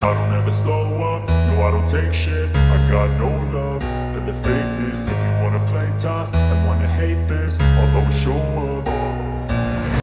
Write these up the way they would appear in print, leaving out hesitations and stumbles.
I don't ever slow up, no I don't take shit. I got no love for the fakeness. If you wanna play tough and wanna hate this, I'll always show up.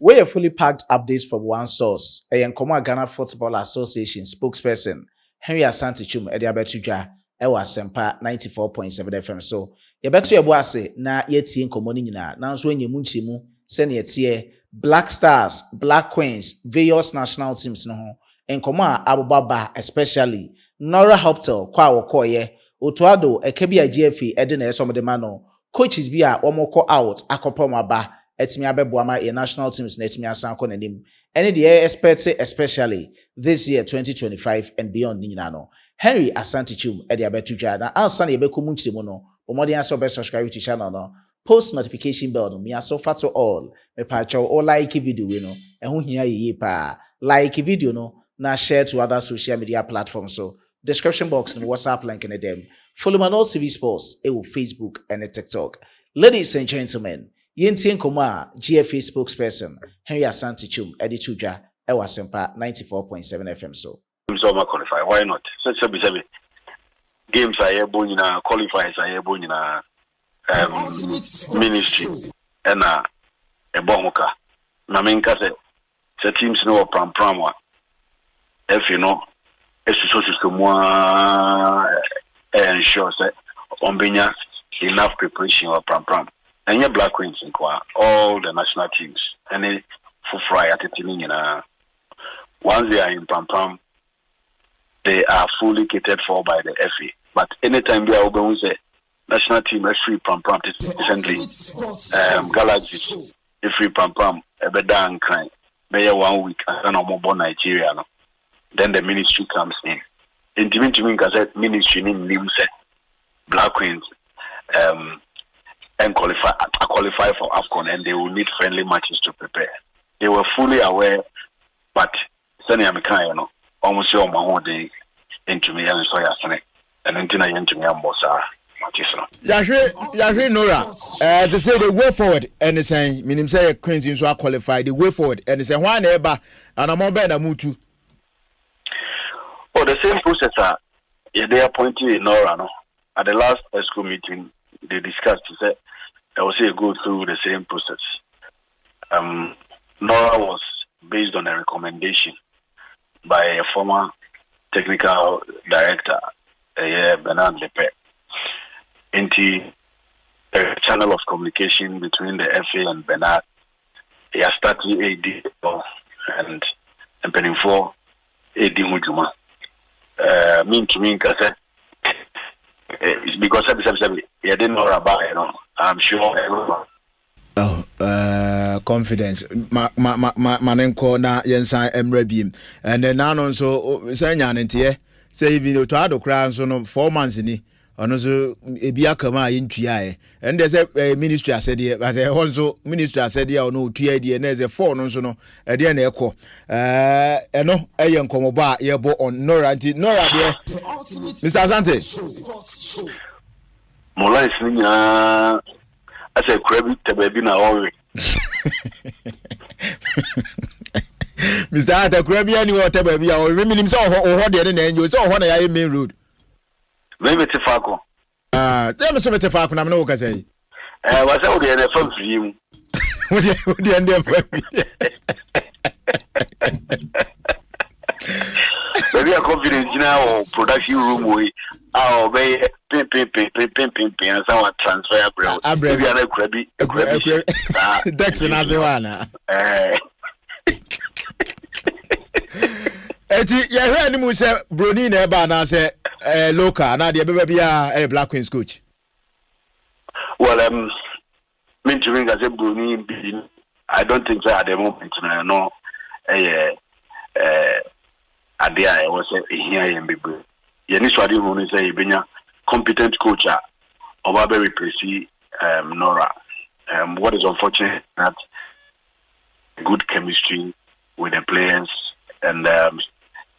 We are fully packed updates from one source. A Nkoma Ghana Football Association spokesperson Henry Asante Chum Ediabetuja Ewa Sempa 94.7 FM. So yebetu yebo ase na yetie nkomo ni nyina na nso enyemu nchimu se na yetie Black Stars, Black Queens, various national teams no ho. Nkomo a abobaba especially Nora Häuptle kwa wokoye Coach-Otto ekebi a GFA ede na esomde ma no coaches bi a omoko out akopom aba etimi abeboama a national teams na etimi asan ko nanim any the experts especially this year 2025 and beyond ni nyina no Henry Asante Chum e de abetudwa na ansa na yebekomu nchiremu no omodi aso be subscribe to channel no post notification bell no me aso fato all me pa chow o like video we no ehun hia yeye pa like video no na share to other social media platforms. So description box and WhatsApp link in them. Follow my all TV Sports on Facebook and TikTok. Ladies and gentlemen, Yentien Koma GFA spokesperson Henry Asante Chum Edituja Ewa Sempa 94.7 FM. So qualify. Why not? Games are able in qualifiers are able in ministry and a bomoka. Naminka said teams know pram. If you know, it's so more ensure that on Benya enough preparation or pram. And your Black Queens in all the national teams. And for fry at the team once they are in pram, they are fully catered for by the FA. But anytime they are going to say national team is free pram, recently Galaxy is free pram, a bedan crime. Maybe 1 week and no more Nigeria. No? Then the ministry comes in. In the ministry name said Black Queens and qualify for AFCON, and they will need friendly matches to prepare. They were fully aware, but Sani Amikano almost all my whole day into me and so yesterday, and into me Ambosa. Yahweh Nora, to say the way forward, and it's saying, meaning say Queens in so qualified, the way forward, and it's a one ever, and I'm on better mutu. Oh, the same process, they appointed Nora, no? At the last school meeting, they discussed, they said, go through the same process. Nora was based on a recommendation by a former technical director, Bernard Lepe, into a channel of communication between the FA and Bernard. He has started AD and penning for AD Mujuma. Mean to me, it's because he didn't know about it, I'm sure everyone. Oh, confidence. Manenko na yensan emrebim. And then now also say nyanentie say even to Addo kra so no 4 months ni ono so ebia kama yintua and there's a ministry said here but also ministry said here no tua die na ze 4 no so no e de na ekọ eno eyen komoba yebo on Nora anti Nora there Mr. Asante Mola isinya ase krabi tebabi na owe Mr. Addo krabi ani wo tebabi a o minim say o de na enyo say o na ya main road maybe Tifako. Them so Tifako na me no ka say. Was that the phone for you? What the end of Maybe a confidence now production room way. Oh, be pim and someone transfer abroad. Maybe I crabby. That's another one. Eti ya hwe ni mu se broni na eba na se local na de beba bia Black Queens coach. Well, me to ring as a broni I don't think that at the moment no idea I was here in Bibu. You need to admit say benya competent coach or very replace Nora. What is unfortunate that good chemistry with the players and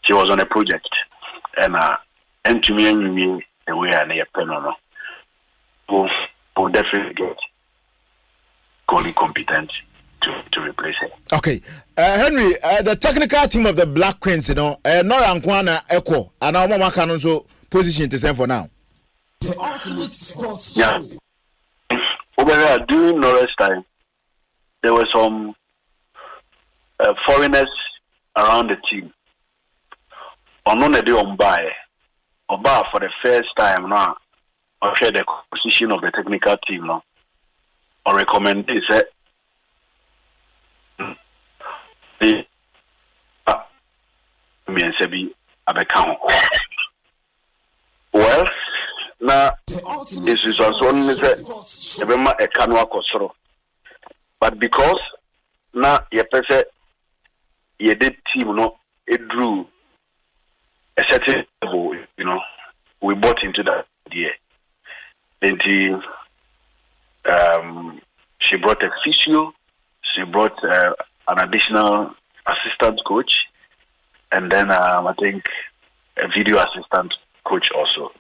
she was on a project and to me and the way I near Penono will definitely get calling competent to replace her. Okay, Henry, the technical team of the Black Queens, Nora and Kwana Echo, and our Mama can also position to send for now. The ultimate sports Yeah. show. Over there, during Nora's time, there were some foreigners around the team. On one day on buy, for the first time now, I share the position of the technical team now. I recommend this. Me and Sebi abeka. Well, now this is also one remember a canwa kosoro. But because now ye pese ye did team no it drew a certain level, we bought into that idea. Then she brought a physio, she brought an additional assistant coach, and then I think a video assistant coach also.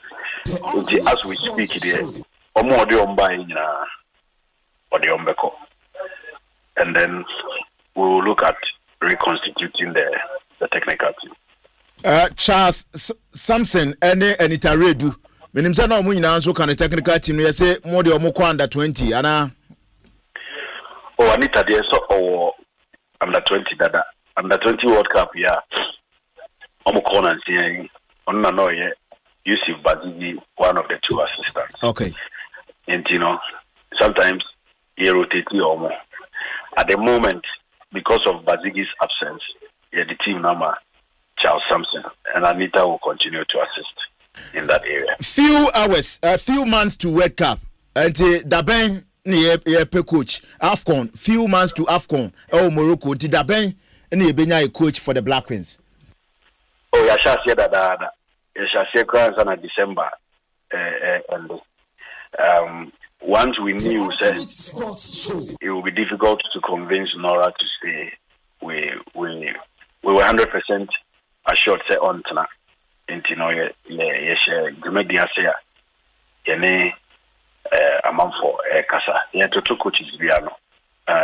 As we speak here, and then we will look at reconstituting the technical team. Charles Samson and Anita Redu. Menim say na omo nyina so kan technical team no say more de omo under 20 ana. Oh, Anita there so under 20 dada. Under 20 World Cup yeah. Omo corner saying on na no yeah. Yusuf Bazigi, one of the two assistants. Okay. And sometimes he rotates omo. At the moment, because of Bazigi's absence, yeah, the team number Charles Sampson and Anita will continue to assist in that area. Few hours, few months to World Cup. And Daben ni coach AFCON. Few months to AFCON. Oh Morocco. Daben ni benya coach for the Black Queens. Oh, yeah, shall say that. Yeah, shall say crowns on December. And once we knew that it would be difficult to convince Nora to stay, we were 100% assured say on tonight. Share Gumedia say yene among for Kasa. Yeah, to coaches Biano.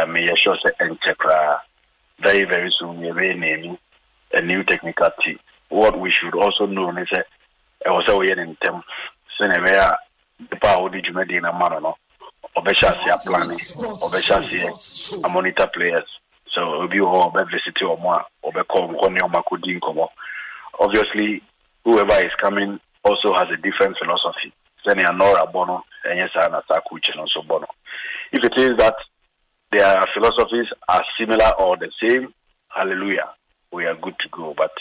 May sure say Entekra very, very soon we will name a new technical team. What we should also know is that I was away in them. Senevea the power of the Jumedina Manano, Obeshasi planning, Obeshasi a monitor players. So we'll be all visiting or more, Obecom, Makudin Komo. Obviously, whoever is coming also has a different philosophy. Seni Nora Bono, and yes, and Atakuch and also Bono. If it is that their philosophies are similar or the same, hallelujah, we are good to go. But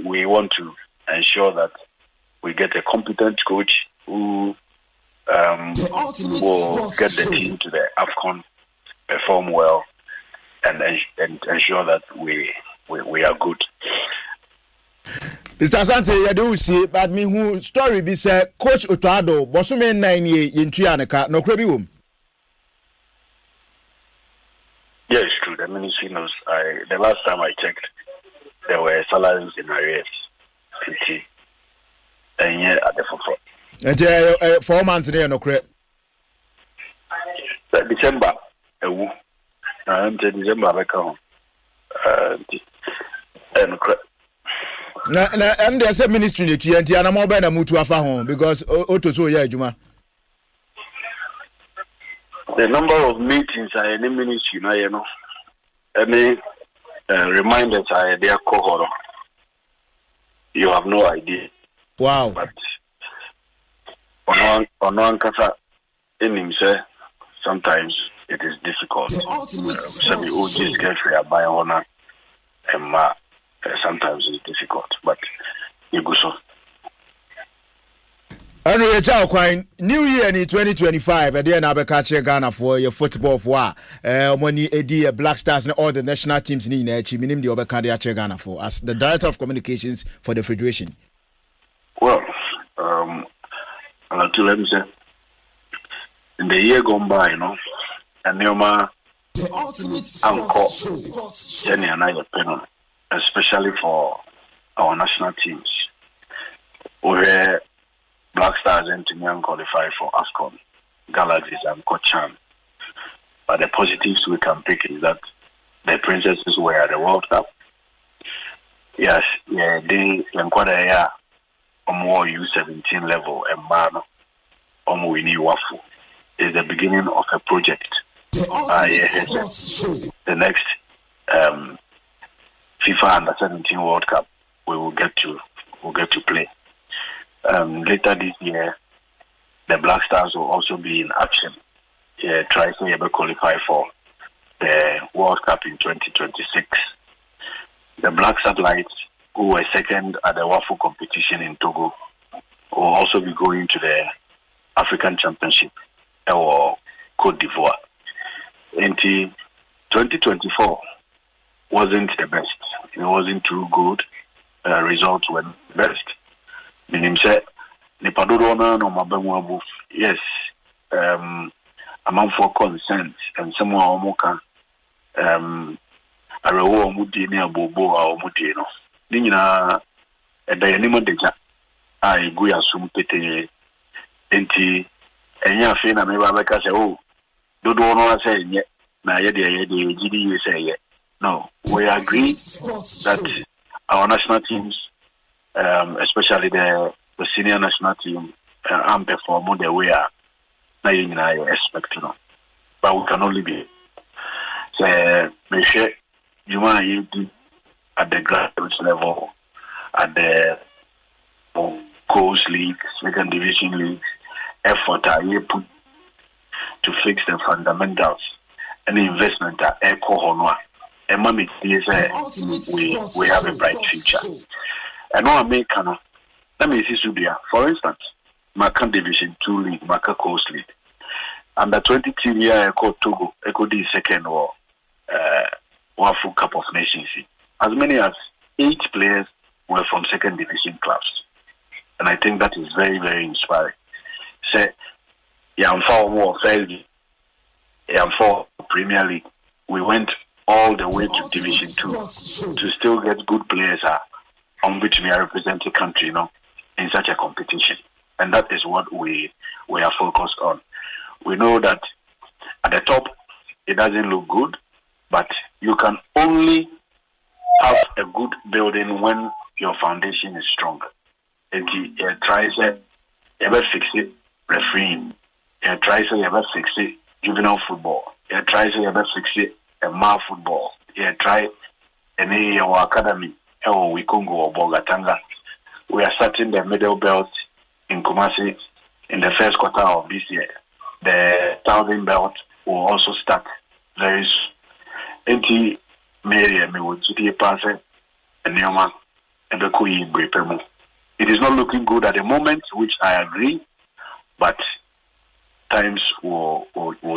we want to ensure that we get a competent coach who will get the team to the AFCON, perform well, and ensure that we are good. Mr. Asante, you do see, but me who story be say Coach-Otto, Bosume 9 years in Trianaka, no crabby womb. Yeah, it's true. The ministry knows. The last time I checked, there were salaries in arrears. And yeah, at the forefront. And 4 months there, no crap. December, December, I come. And and there's a ministry in TNT and I'm more better move to home because Otto so yeah, Juma. The number of meetings I any ministry, any reminders I their cohort. You have no idea. Wow. But on one kasa in himself, sometimes it is difficult. Some OGs get free by honor and sometimes it's difficult, but you go so. Anyway, New Year in 2025, and then I'll be catching Ghana for your football for money, Black Stars and all the national teams in the minimum the Obekadi Ghana for as the Director of Communications for the Federation. Well, I'll tell them say in the year gone by, and Neoma Uncle Jenny and I penal, especially for our national teams. Where Black Stars and Timian qualify for AFCON, Galaxies and Cochan. But the positives we can pick is that the princesses were at the World Cup. Yes, yeah, they are on more U17 level and man on winning waffle is the beginning of a project. The next FIFA Under-17 World Cup we will get to play. Later this year, the Black Stars will also be in action. Try to ever qualify for the World Cup in 2026. The Black Satellites, who were second at the waffle competition in Togo, will also be going to the African Championship or Cote d'Ivoire. 2024 wasn't the best. It wasn't too good. Results were best. Yes, amount for consent and someone more can a reward mudi near Bobo or Mudino. Nina a dianimo deja. I go assume pete enti enya fe na me ba beka say oh do no say yet na ye de GD say yet. No, we agree that our national teams, especially the senior national team, perform the way I expect to know. But we can only be make sure you want to at the grassroots level, at the coast leagues, second division leagues, effort you put to fix the fundamentals and the investment at Echo Honor. And mommy is we have a bright future. And now let me see Subia. For instance, Macan Division 2 League, Maca Coast League. Under 20 team here, Echo Togo, Echo D second or Wafu Cup of Nations. As many as 8 players were from second division clubs. And I think that is very, very inspiring. Say, I'm for more fairly. I'm for Premier League. We went all the way to Division 2 to still get good players on which we are representing the country, in such a competition. And that is what we are focused on. We know that at the top, it doesn't look good, but you can only have a good building when your foundation is strong. And he tries to ever fix it, refereeing. He tries to ever fix it, juvenile football. He tries to ever fix it, a football. He try any our academy, or we Congo or Bogatanga. We are starting the middle belt in Kumasi in the first quarter of this year. The southern belt will also start very soon. Enti Mary me would see pass and Neoma and the Kui Brepemu. It is not looking good at the moment, which I agree, but times will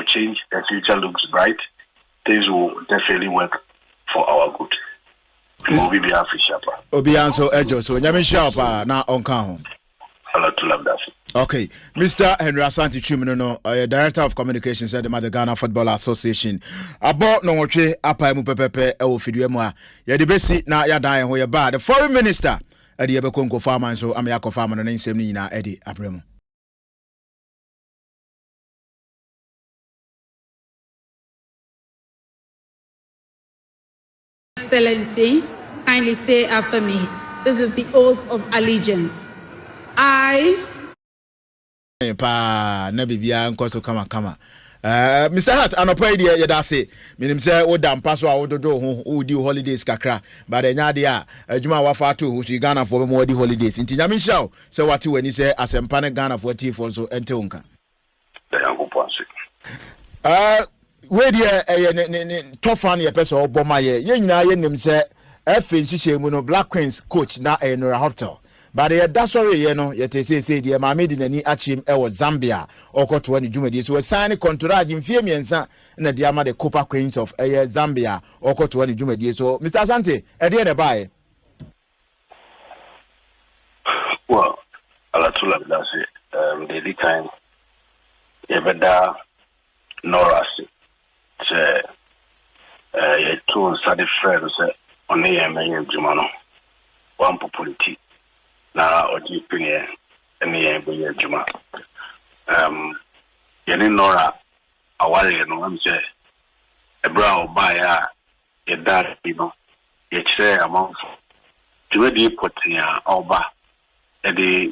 change. The future looks bright. Things will definitely work for our good. Obi be Afishapa. Obi anso ejo so nyame shapa na onka ho. Okay, Mr. Henry Asante Chumino, Director of Communications at the Ghana Football Association. About no watche apa mu pepepe e wo fidue mu a ye de besi na ya dan ho ye ba the foreign minister e de ye be konko farmer so am yakọ farmer no nsem ni nyina e de abremu. Excellency, kindly say after me. This is the oath of allegiance. I na bibia nkoso kama Mr. Hart anopa ide ye da se minim se wo da mpa so a wo dodo ho wo di holidays kakra but enya de a adwuma wa fa to ho so Ghana fo be mo di holidays nti nyame hia se wate wani se asempa ne Ghana fo ti fo so ente wonka we de ne tofan ye pese oboma ye nyina ye nim se efe nhihye mu no Black Queens coach na Nora Häuptle. But that's sorry, yet say dear Mammy didn't achim ewa Zambia or Coach any Jumadi. So a sign contract in Fiamiansa and the Diama the Copa Queens of Zambia or Coach any Jumadi. So, Mr. Asante, at the end of buy. Well, Alatula does it. The time, Evada Nora, two study friends on the Jumano, one popularity. Na odi pinye ene boye juma Nora awale no am say a brow by a dad, yet say among to ready put Oba, a day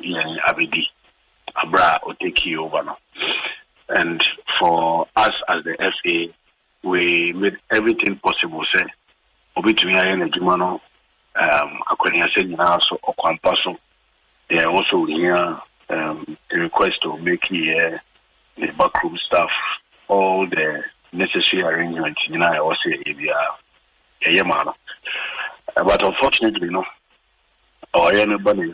Abidi, a bra will take you over now. And for us as the FA, we made everything possible, say, Obi to me, I am a Jumano, according to saying also, or Kwampaso. They are also here, the request to make here the backroom staff, all the necessary arrangements, I also say, but unfortunately, or anybody,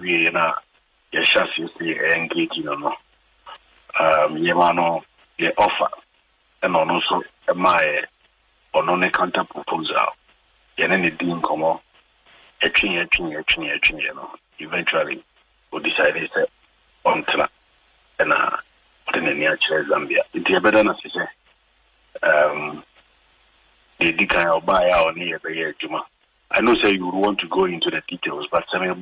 yes, you see, engaging, Yemano, the offer, and also my on counter proposal. Any dean come on, eventually we decided to on track and then in near Zambia. It's a better than I say. The decline or buy out near the year Juma. I know say you would want to go into the details, but I mean, I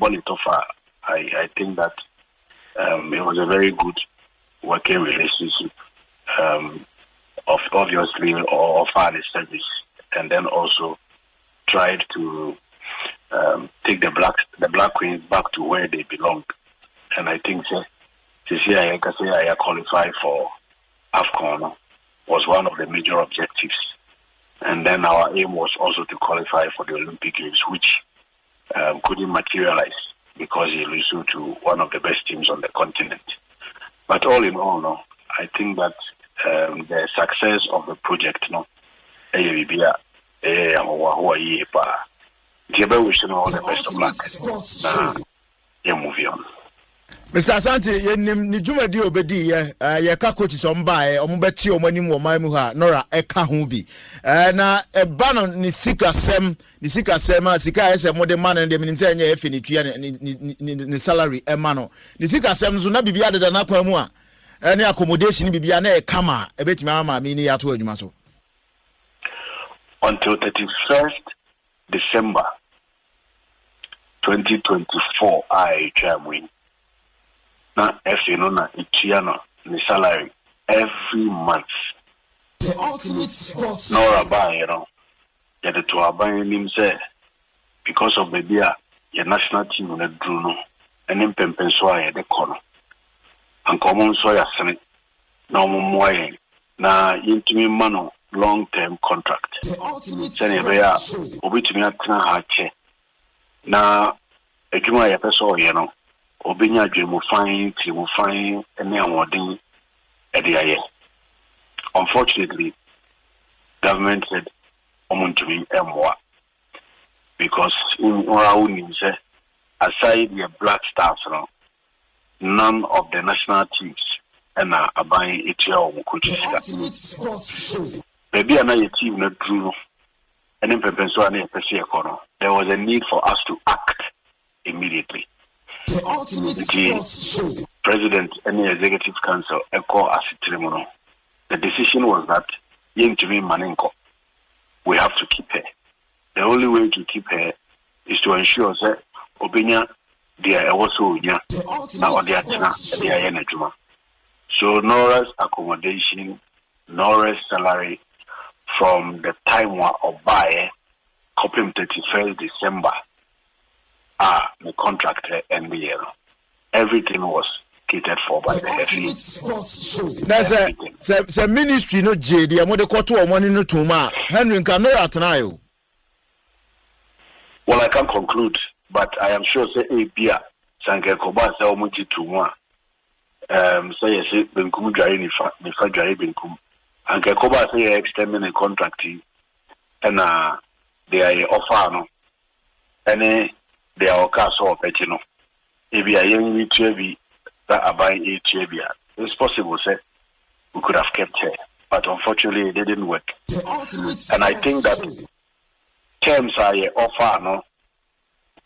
think that it was a very good working relationship of obviously of our service, and then also tried to take the black queens back to where they belong. And I think this year I qualify for AFCON was one of the major objectives. And then our aim was also to qualify for the Olympic Games, which couldn't materialize because he lost to one of the best teams on the continent. But all in all, I think that the success of the project, all the best of luck. Moving on. Mr. Asante, ni juma di obedi ye ka coach some bae omubeti omanim wo man mu ha Nora eka ho bi na eba no ni sika sem a sika ese mode man na dem nim se nya efe ni tua ni salary e ma no ni sika sem so na bibia deda na kwa mu a ne accommodation bibia na e kama e betimi ama mi ni yato adwuma so until 31st December 2024 I win. Now, if you know na itiano the salary every month. The ultimate sports. Nora buy, the to our buying him say because of the beer, your national team on the Bruno, and then Pempensway the corner. And common soya senate. No more na into mano long-term contract. The ultimate Senebea, Obitumi Hache. Now, a Juma Yapeso, Obinya will find any awarding at the IS. Unfortunately, government said Omuntumi Mwa because in our own aside the black stars, none of the national teams and are buying it your coaches. Maybe another team not true and in Pepenswa there was a need for us to act immediately. The President and the Executive Council echo as tribunal. The decision was that Yintumi Manenko, we have to keep her. The only way to keep her is to ensure that Obinya they are also now they are energy. So Nora's accommodation, Nora's salary from the time of buy, copying 31st December. The contract and the year. Everything was catered for by the FA. That's a ministry no JD. I'm going to call to money no to ma. Henry can know at now. Well, I can't conclude, but I am sure say a beer. Sanke Koba say omuti to ma. Say yes, Benkum Jai Nifa Jai Benkum. And Koba say extending a contract and they are offer no. And they are also of Petino. If you are young, we that are buying a it's possible, say, we could have kept her, but unfortunately, it didn't work. And I think that terms I offer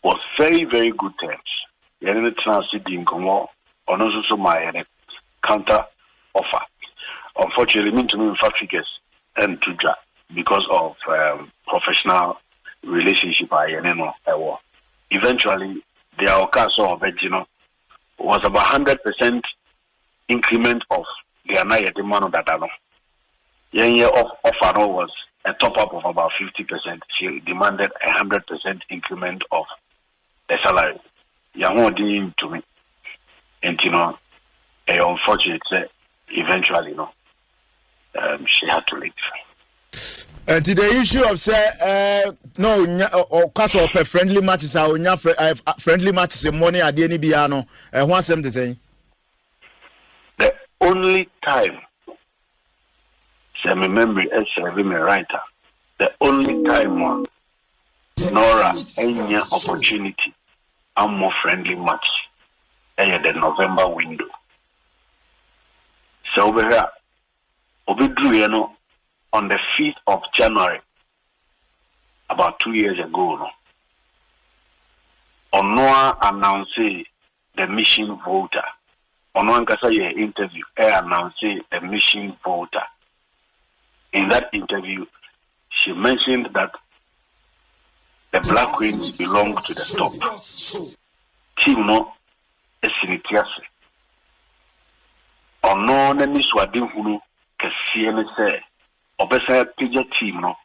was very, very good terms. You didn't transit in Congo, or also my counter offer. Unfortunately, mean to me, figures and to drop because of professional relationship. Eventually, the Okaso of was about 100% increment of the Anaya demand that year of offer was a top up of about 50%. She demanded 100% increment of the salary. Yahoudi to me, and unfortunate eventually, she had to leave. And the issue of or cause of friendly matches friendly matches in money at the NBA and what's them to say? The only time, my memory is a writer. The only time Nora any opportunity and more friendly match the November window. So over here, Obidru, on the 5th of January, about 2 years ago, Onoa announced the mission voter. Onoa Nkasa interview, announced the mission voter. In that interview, she mentioned that the Black Queens belong to the top. Team no esinitiase. Ono na ni swade hunu kese ne se obesa pija team no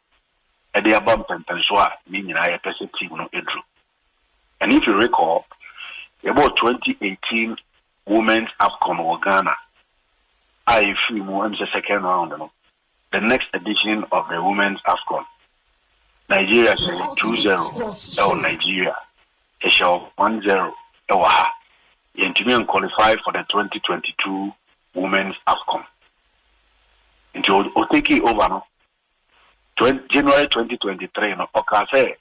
e de aba mpempenso a ni nyina ya pese team no edru. And if you recall, about 2018 Women's AFCON in Ghana, I feel more in the second round. The next edition of the Women's AFCON, Nigeria say 2-0 Nigeria. They shall 1-0 Ewaha. Yentimian qualify for the 2022 Women's AFCON. Until Oteki over January 2023 Okase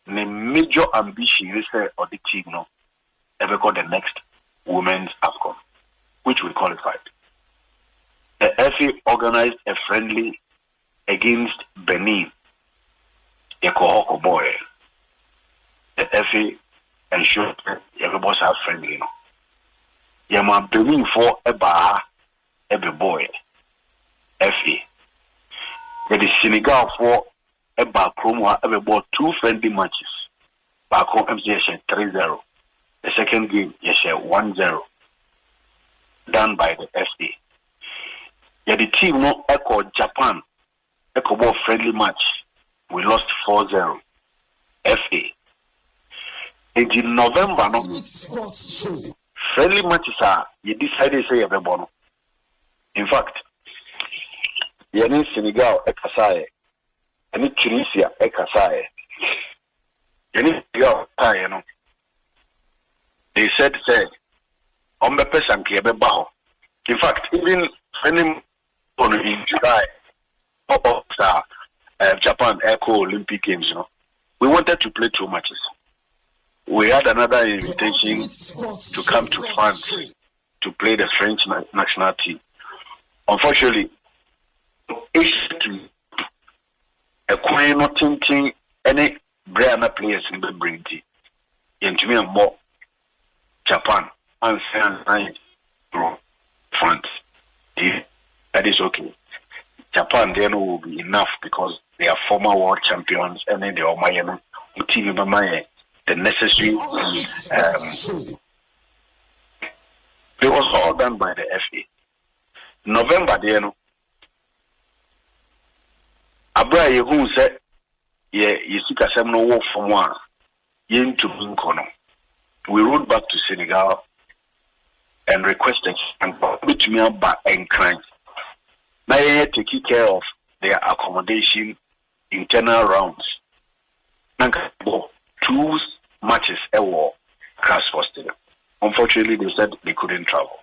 the major ambition is of the team ever got the next Women's AFCON, which we qualified. The FA organized a friendly against Benin. The Kohoko boy. The FA ensured that everybody have friendly. Yama Benin for a bar, every boy. FA. The Senegal for a bar promo every bought 2 friendly matches. Back home MCS 3-0. The second game yes 1-0. Done by the FA. The team no echo Japan. Echo ball friendly match. We lost 4-0. FA. And in November, friendly matches are you decided to say everybody. In fact, in Senegal Ekasaye, and Tunisia Ekasaye. They said on the person in fact, even friendly in July Japan Echo Olympic Games, we wanted to play 2 matches. We had another invitation to come to France to play the French national team. Unfortunately, a queen not thinking any brand players in the bring into me and more Japan and France. That is okay. Japan then will be enough because they are former world champions and then they are the necessary. It was all done by the FA. November, Abra Yehu said, you see, no work from one. Into Binkono. We rode back to Senegal and requested and put me up and crime. Now you have to take care of their accommodation, internal rounds. 2 matches a war crash for stadium. Unfortunately, they said they couldn't travel.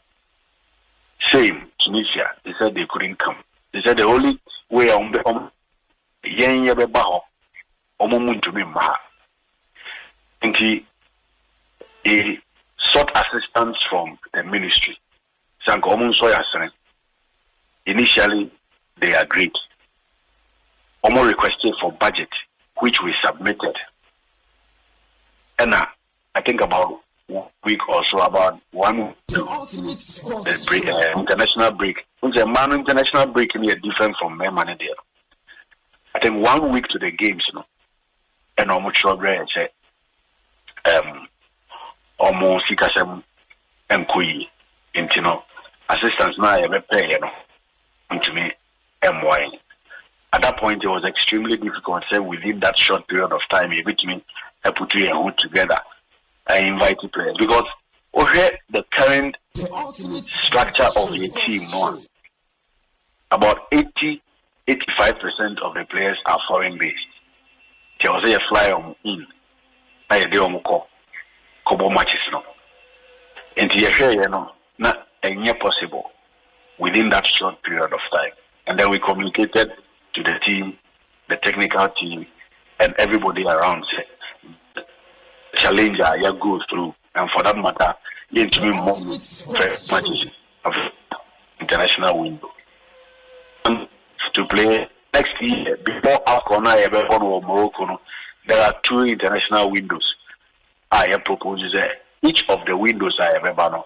Same Tunisia, they said they couldn't come. They said the only way on the and he sought assistance from the ministry. Initially, they agreed. Omo requested for budget, which we submitted. And I think about 1 week or so, about 1 week, the break, international break. International break is different from my money there. I think 1 week to the games, and almost sure I said, almost Sikasem and Kui, assistance now, I pay, to me, MY. at that point it was extremely difficult. Say within that short period of time, you with me, I put you and hood together. I invited players because over the current structure of the team, no, about 80-85% of the players are foreign based. There was a fly on in. I did on couple matches no. And you know, not possible within that short period of time. And then we communicated to the team, the technical team, and everybody around. Challenger, you go through, and for that matter, you need to be more matches of international window. And to play next year before Afcon or Morocco, there are 2 international windows. I have proposed each of the windows I have ever know,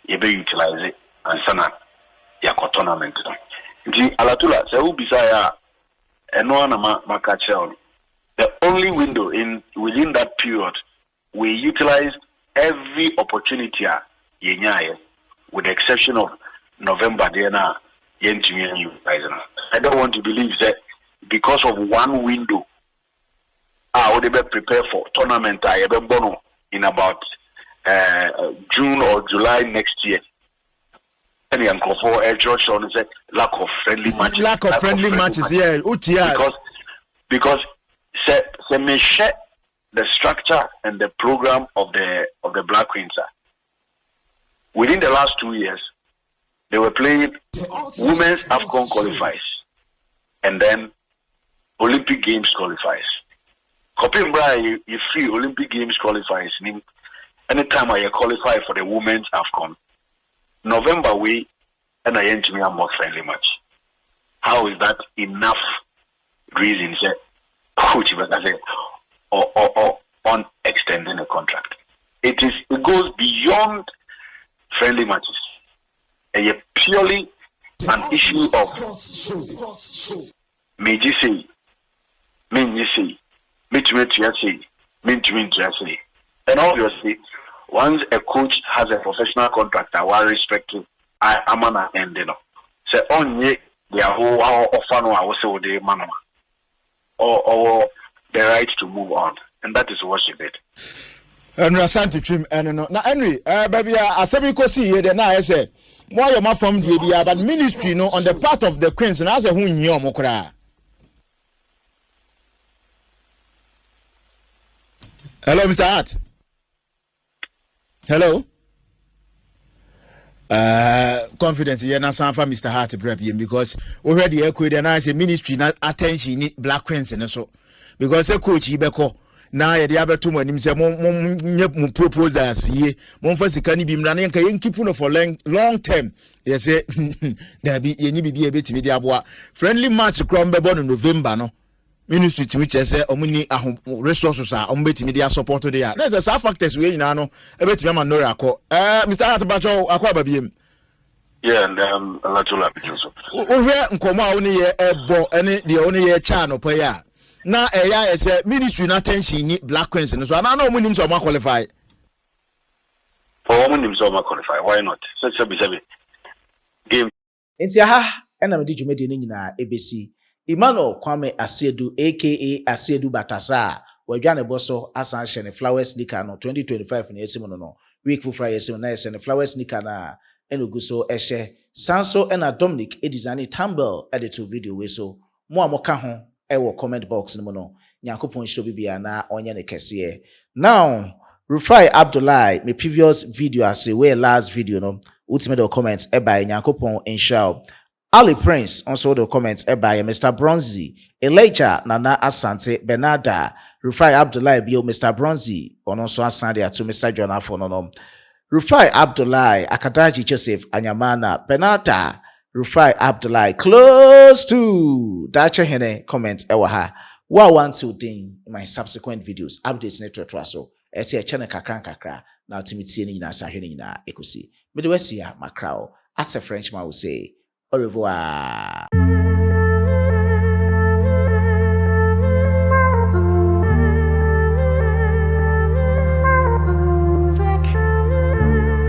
you be utilize it and sana yako tournament. The Alatula, se ubisaya enoana makachel. The only window within that period, we utilized every opportunity with the exception of November. I don't want to believe that because of one window, I would be prepared for tournament in about June or July next year. And for a church on lack of friendly matches. Lack of friendly matches, yeah. Because se me share the structure and the program of the Black Queens. Within the last 2 years, they were playing women's AFCON qualifiers and then Olympic Games qualifiers. Copy you free Olympic Games qualifiers. Anytime I qualify for the women's AFCON, November we and I enter me a more friendly match. How is that enough reason? Coach, but I say, or on extending a contract. It goes beyond friendly matches. And yet purely an issue of me say, and obviously, once a coach has a professional contract, I will respect him. I am an end, you know. Say on ye, they are who are often I was so the man or the right to move on, and that is what she did. And Rasanti trim and no. Now Henry, baby, I said we could see here. Then I say, why you ma from the idea, but ministry no on the part of the Queens and as a who knew mokra. Hello, Mr. Hart. Hello. Confidence here na sanfa Mr. Hart brabiem because already equate and I say ministry na attention Black Queens and so because a coach ibeko na ye dia beto manim say mo proposals ye mo fa sika ni bim na nka yen keep no for long term ye say there be ye ni bibia betimi dia boa friendly match krom bebo no November no ministry timi che say omuni resources are betimi dia support there there's a factors we nyina no e betimi ma no akọ Mr. Hart bacho akọ babiem. Yeah, and Alatula Pijoso. Where nkoma oni ye ebo ene de oni ye cha no pa ya na eya say ministry na attention ni Black Queens so na no munim so ma qualify for munim so ma qualify, why not? Such a busy game. Enti aha ena me di dwumedi ni nyina ebesi Emmanuel Kwame Asiedu aka Asiedu Batasa wadwa ne boso asan hye ne Flowers Nika no 2025 na yesim no week for Friday yesim na yese ne Flowers Nika na enuguso ehye Sanso ena Dominic edizani Tambel edit video we so mo amoka ho ewo comment box no no Nyankopon hiro bibia na onye ne kese now Rufai Abdullahi me previous video as we last video no ultimate comments e by Nyankopon inshallah Ali Prince also the comments by Mr. Bronzy, Elijah Nana Asante Bernarda, Rufai Abdullahi Bio Mr. Bronzy, on also Asante to Mr. John Afononom, Rufai Abdullahi Akadaji Joseph Anyamana Bernarda, Rufai Abdullahi close to Dacha Hene comment ewaha. Wa want to ding in my subsequent videos updates network traso. Esi a channel kakra now timiti ni na sahene na ekusi. Midwest here macrao as a Frenchman will say. Au revoir.